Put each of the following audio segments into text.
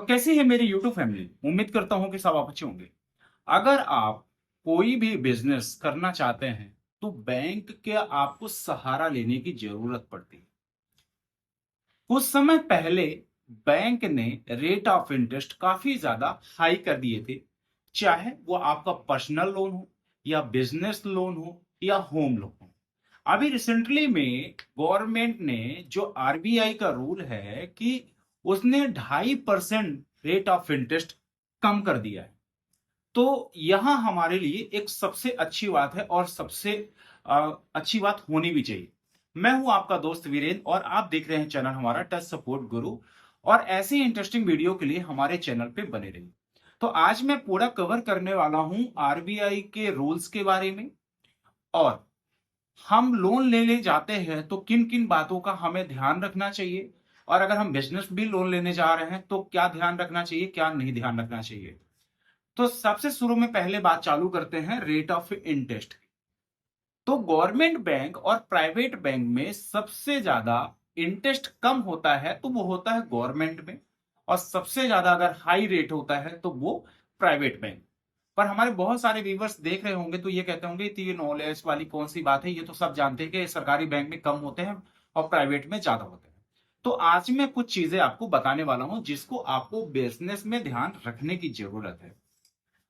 तो कैसी है मेरी यूट्यूब फैमिली? उम्मीद करता हूँ कि सब आप अच्छे होंगे। अगर आप कोई भी बिजनेस करना चाहते हैं, तो बैंक के आपको सहारा लेने की जरूरत पड़ती है। कुछ समय पहले बैंक ने रेट ऑफ इंटरेस्ट काफी ज्यादा हाई कर दिए थे, चाहे वो आपका पर्सनल लोन हो या बिजनेस लोन हो या होम लोन हो। अभी रिसेंटली में गवर्नमेंट ने जो आरबीआई का रूल है कि उसने 2.5% रेट ऑफ इंटरेस्ट कम कर दिया है। तो यहां हमारे लिए एक सबसे अच्छी बात है और सबसे अच्छी बात होनी भी चाहिए। मैं हूं आपका दोस्त वीरेंद्र और आप देख रहे हैं चैनल हमारा टच सपोर्ट गुरु। और ऐसी इंटरेस्टिंग वीडियो के लिए हमारे चैनल पे बने रहिए। तो आज मैं पूरा कवर करने वाला हूं आरबीआई के रूल्स के बारे में, और हम लोन लेने जाते हैं तो किन किन बातों का हमें ध्यान रखना चाहिए, और अगर हम बिजनेस भी लोन लेने जा रहे हैं तो क्या ध्यान रखना चाहिए, क्या नहीं ध्यान रखना चाहिए। तो सबसे शुरू में पहले बात चालू करते हैं रेट ऑफ इंटरेस्ट। तो गवर्नमेंट बैंक और प्राइवेट बैंक में सबसे ज्यादा इंटरेस्ट कम होता है तो वो होता है गवर्नमेंट में, और सबसे ज्यादा अगर हाई रेट होता है तो वो प्राइवेट बैंक। पर हमारे बहुत सारे व्यूवर्स देख रहे होंगे तो ये कहते होंगे कि ये नॉलेज वाली कौन सी बात है, ये तो सब जानते हैं कि सरकारी बैंक में कम होते हैं और प्राइवेट में ज्यादा होते हैं। तो आज मैं कुछ चीजें आपको बताने वाला हूं जिसको आपको बिजनेस में ध्यान रखने की जरूरत है।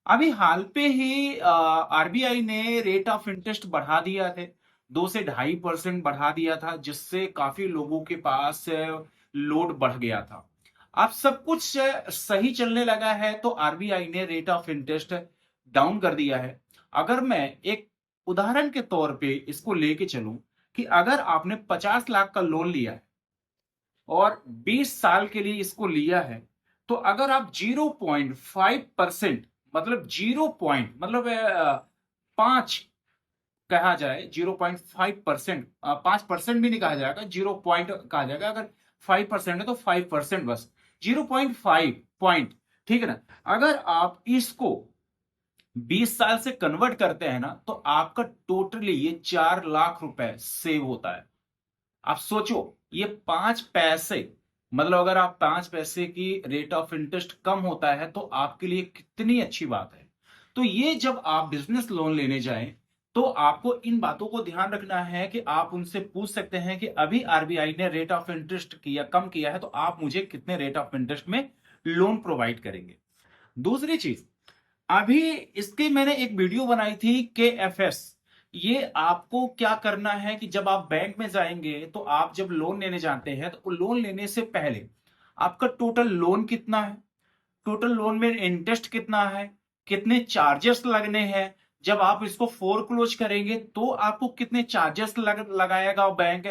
अभी हाल पे ही आरबीआई ने रेट ऑफ इंटरेस्ट बढ़ा दिया थे, 2 से 2.5% बढ़ा दिया था, जिससे काफी लोगों के पास लोड बढ़ गया था। अब सब कुछ सही चलने लगा है तो आरबीआई ने रेट ऑफ इंटरेस्ट डाउन कर दिया है। अगर मैं एक उदाहरण के तौर पे इसको लेके चलूं कि अगर आपने 50 लाख का लोन लिया है और 20 साल के लिए इसको लिया है, तो अगर आप 0.5%, मतलब 5 कहा जाए, 0.5%, 5% भी नहीं कहा जाएगा, 0 पॉइंट कहा जाएगा। अगर 5% है तो 5% बस, 0.5 पॉइंट। ठीक है ना। अगर आप इसको 20 साल से कन्वर्ट करते हैं ना तो आपका टोटली ये 4 लाख रुपए सेव होता है। आप सोचो, ये 5 पैसे, मतलब अगर आप 5 पैसे की रेट ऑफ इंटरेस्ट कम होता है तो आपके लिए कितनी अच्छी बात है। तो ये जब आप बिजनेस लोन लेने जाएं तो आपको इन बातों को ध्यान रखना है कि आप उनसे पूछ सकते हैं कि अभी आरबीआई ने रेट ऑफ इंटरेस्ट कम किया है तो आप मुझे कितने रेट ऑफ इंटरेस्ट में लोन प्रोवाइड करेंगे। दूसरी चीज, अभी इसकी मैंने एक वीडियो बनाई थी के एफ एस। ये आपको क्या करना है कि जब आप बैंक में जाएंगे तो आप जब लोन लेने जाते हैं तो लोन लेने से पहले आपका टोटल लोन कितना है, टोटल लोन में इंटरेस्ट कितना है, कितने चार्जेस लगने हैं, जब आप इसको फोरक्लोज करेंगे तो आपको कितने चार्जेस लगाएगा बैंक।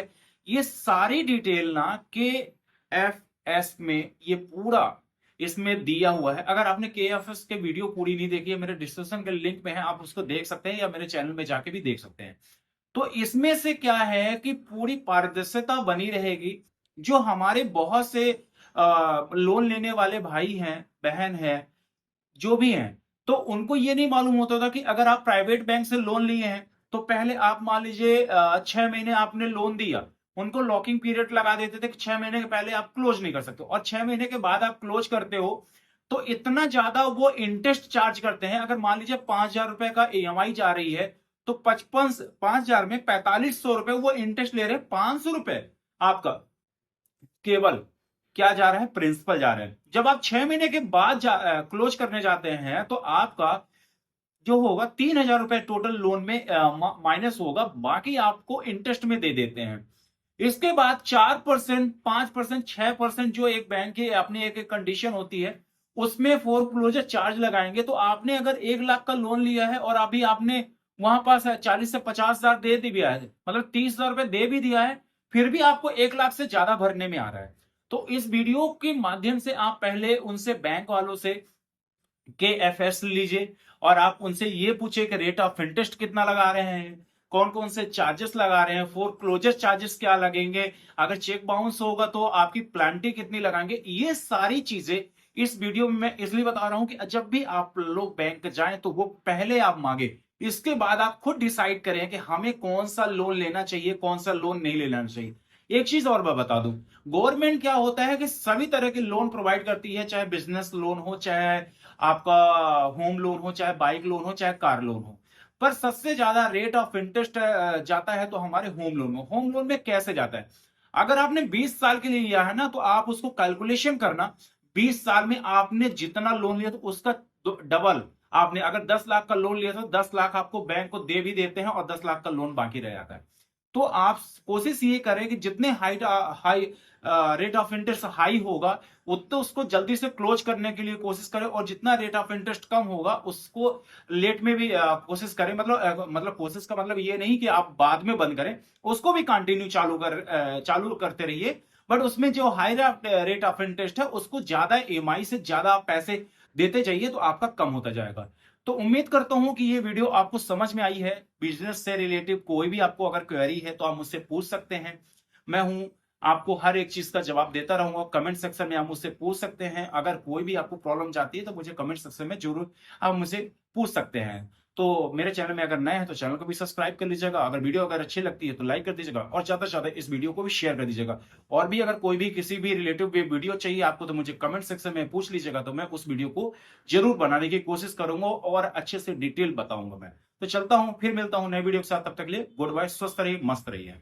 ये सारी डिटेल ना के एफ एस में ये पूरा इसमें दिया हुआ है। अगर आपने के एफ एस के वीडियो पूरी नहीं देखी है, मेरे डिस्क्रिप्शन के लिंक में है, आप उसको देख सकते हैं या मेरे चैनल में जाके भी देख सकते हैं। तो इसमें से क्या है कि पूरी पारदर्शिता बनी रहेगी। जो हमारे बहुत से लोन लेने वाले भाई हैं, बहन हैं, जो भी हैं, तो उनको ये नहीं मालूम होता था कि अगर आप प्राइवेट बैंक से लोन लिए हैं तो पहले आप मान लीजिए 6 महीने आपने लोन दिया, उनको लॉकिंग पीरियड लगा देते थे कि 6 महीने के पहले आप क्लोज नहीं कर सकते, और 6 महीने के बाद आप क्लोज करते हो तो इतना ज्यादा वो इंटरेस्ट चार्ज करते हैं। अगर मान लीजिए 5,000 रुपए का ईएमआई जा रही है तो 5,000 में 4,500 रुपए वो इंटरेस्ट ले रहे हैं। 500 रुपए आपका केवल क्या जा रहा है, प्रिंसिपल जा रहा है। जब आप 6 महीने के बाद क्लोज करने जाते हैं तो आपका जो होगा 3,000 रुपए टोटल लोन में माइनस होगा, बाकी आपको इंटरेस्ट में दे देते हैं। इसके बाद 4%, 5%, 6% जो एक बैंक की अपनी एक कंडीशन होती है उसमें फोर क्लोजर चार्ज लगाएंगे। तो आपने अगर 1 लाख का लोन लिया है और अभी आपने वहां पास 40 से 50 हजार दे दिया है, मतलब 30,000 रुपए दे भी दिया है, फिर भी आपको 1 लाख से ज्यादा भरने में आ रहा है। तो इस वीडियो के माध्यम से आप पहले उनसे, बैंक वालों से के एफ एस लीजिए और आप उनसे ये पूछे कि रेट ऑफ इंटरेस्ट कितना लगा रहे हैं, कौन कौन से चार्जेस लगा रहे हैं, फोर क्लोजर चार्जेस क्या लगेंगे, अगर चेक बाउंस होगा तो आपकी प्लांटी कितनी लगाएंगे। ये सारी चीजें इस वीडियो में मैं इसलिए बता रहा हूं कि जब भी आप लोग बैंक जाएं तो वो पहले आप मांगे, इसके बाद आप खुद डिसाइड करें कि हमें कौन सा लोन लेना चाहिए, कौन सा लोन नहीं लेना चाहिए। एक चीज और मैं बता दूं, गवर्नमेंट क्या होता है कि सभी तरह के लोन प्रोवाइड करती है, चाहे बिजनेस लोन हो, चाहे आपका होम लोन हो, चाहे बाइक लोन हो, चाहे कार लोन हो। पर सबसे ज्यादा रेट ऑफ इंटरेस्ट जाता है तो हमारे होम लोन में। होम लोन में कैसे जाता है, अगर आपने 20 साल के लिए लिया है ना, तो आप उसको कैलकुलेशन करना, 20 साल में आपने जितना लोन लिया तो उसका डबल। आपने अगर 10 लाख का लोन लिया तो 10 लाख आपको बैंक को दे भी देते हैं और 10 लाख का लोन बाकी रह जाता है। तो आप कोशिश ये करें कि जितने high rate of interest high होगा, उतना उसको जल्दी से क्लोज करने के लिए कोशिश करें, और जितना रेट ऑफ इंटरेस्ट कम होगा उसको लेट में भी कोशिश करें। मतलब कोशिश का मतलब ये नहीं कि आप बाद में बंद करें, उसको भी कंटिन्यू चालू करते रहिए। बट उसमें जो हाई रेट ऑफ इंटरेस्ट है उसको ज्यादा ईएमआई से ज्यादा आप पैसे देते जाइए तो आपका कम होता जाएगा। तो उम्मीद करता हूं कि ये वीडियो आपको समझ में आई है। बिजनेस से रिलेटिव कोई भी आपको अगर क्वेरी है तो आप मुझसे पूछ सकते हैं। मैं हूं, आपको हर एक चीज का जवाब देता रहूंगा। कमेंट सेक्शन में आप मुझसे पूछ सकते हैं। अगर कोई भी आपको प्रॉब्लम जाती है तो मुझे कमेंट सेक्शन में जरूर आप मुझसे पूछ सकते हैं। तो मेरे चैनल में अगर नए हैं तो चैनल को भी सब्सक्राइब कर लीजिएगा। अगर वीडियो अगर अच्छी लगती है तो लाइक कर दीजिएगा, और ज्यादा से ज्यादा इस वीडियो को भी शेयर कर दीजिएगा। और भी अगर कोई भी किसी भी रिलेटिव वीडियो चाहिए आपको तो मुझे कमेंट सेक्शन में पूछ लीजिएगा, तो मैं उस वीडियो को जरूर बनाने की कोशिश करूंगा और अच्छे से डिटेल बताऊंगा मैं। तो चलता हूं, फिर मिलता हूं नए वीडियो के साथ। तब तक के लिए गुड बाय, स्वस्थ रहिए, मस्त रहिए।